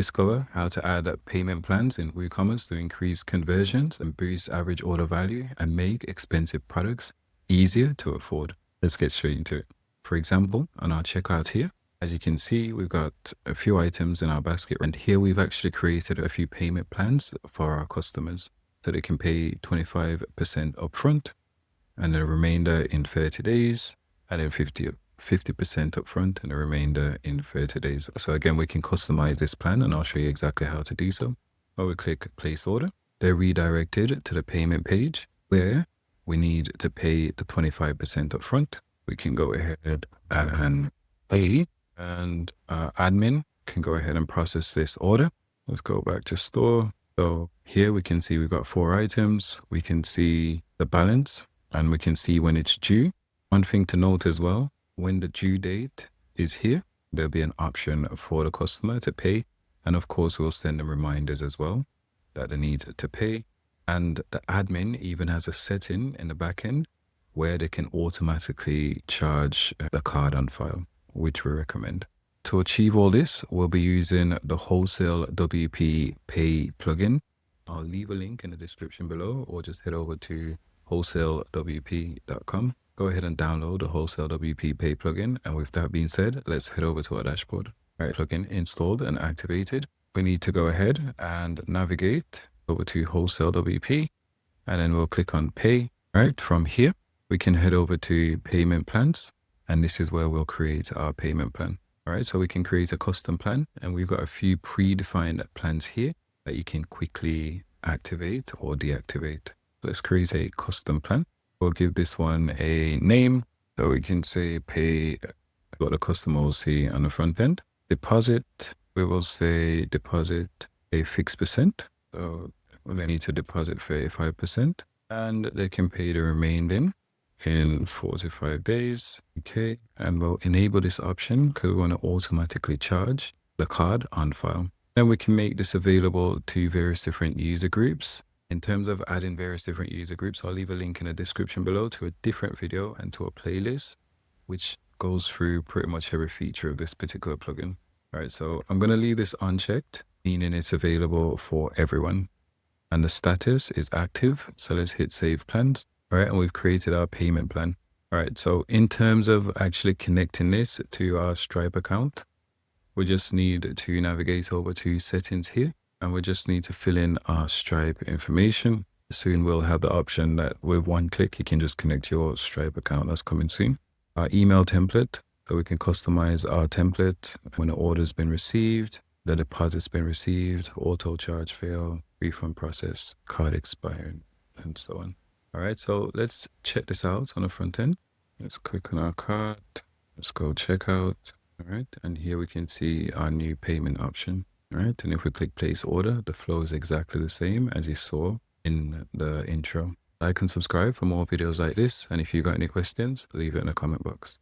Discover how to add payment plans in WooCommerce to increase conversions and boost average order value and make expensive products easier to afford. Let's get straight into it. For example, on our checkout here, as you can see, we've got a few items in our basket, and here we've actually created a few payment plans for our customers so they can pay 25% upfront and the remainder in 30 days, and then 50% upfront and the remainder in 30 days. So again, we can customize this plan, and I'll show you exactly how to do so. I will click place order. They're redirected to the payment page where we need to pay the 25% upfront. We can go ahead and pay, and admin can go ahead and process this order. Let's go back to store. So here we can see we've got 4 items. We can see the balance and we can see when it's due. One thing to note as well, when the due date is here, there'll be an option for the customer to pay. And of course, we'll send them reminders as well that they need to pay. And the admin even has a setting in the back end where they can automatically charge the card on file, which we recommend. To achieve all this, we'll be using the Wholesale WP Pay plugin. I'll leave a link in the description below, or just head over to wholesalewp.com. Go ahead and download the Wholesale WP Pay plugin. And with that being said, let's head over to our dashboard. All right, plugin installed and activated. We need to go ahead and navigate over to Wholesale WP, and then we'll click on Pay. All right, from here, we can head over to Payment Plans, and this is where we'll create our payment plan. All right, so we can create a custom plan, and we've got a few predefined plans here that you can quickly activate or deactivate. Let's create a custom plan. We'll give this one a name. So we can say pay what the customer will see on the front end. Deposit, we will say deposit a fixed percent. So they need to deposit 35%, and they can pay the remaining in 45 days. Okay. And we'll enable this option because we want to automatically charge the card on file. Then we can make this available to various different user groups. In terms of adding various different user groups, I'll leave a link in the description below to a different video and to a playlist, which goes through pretty much every feature of this particular plugin. All right, so I'm going to leave this unchecked, meaning it's available for everyone. And the status is active. So let's hit Save Plans. All right, and we've created our payment plan. All right, so in terms of actually connecting this to our Stripe account, we just need to navigate over to Settings here. And we just need to fill in our Stripe information. Soon we'll have the option that with one click, you can just connect your Stripe account. That's coming soon. Our email template, so we can customize our template when the order's been received, the deposit's been received, auto charge fail, refund process, card expired, and so on. All right, so let's check this out on the front end. Let's click on our card. Let's go checkout. All right, and here we can see our new payment option. All right, and if we click place order, the flow is exactly the same as you saw in the intro. Like and subscribe for more videos like this. And if you got any questions, leave it in the comment box.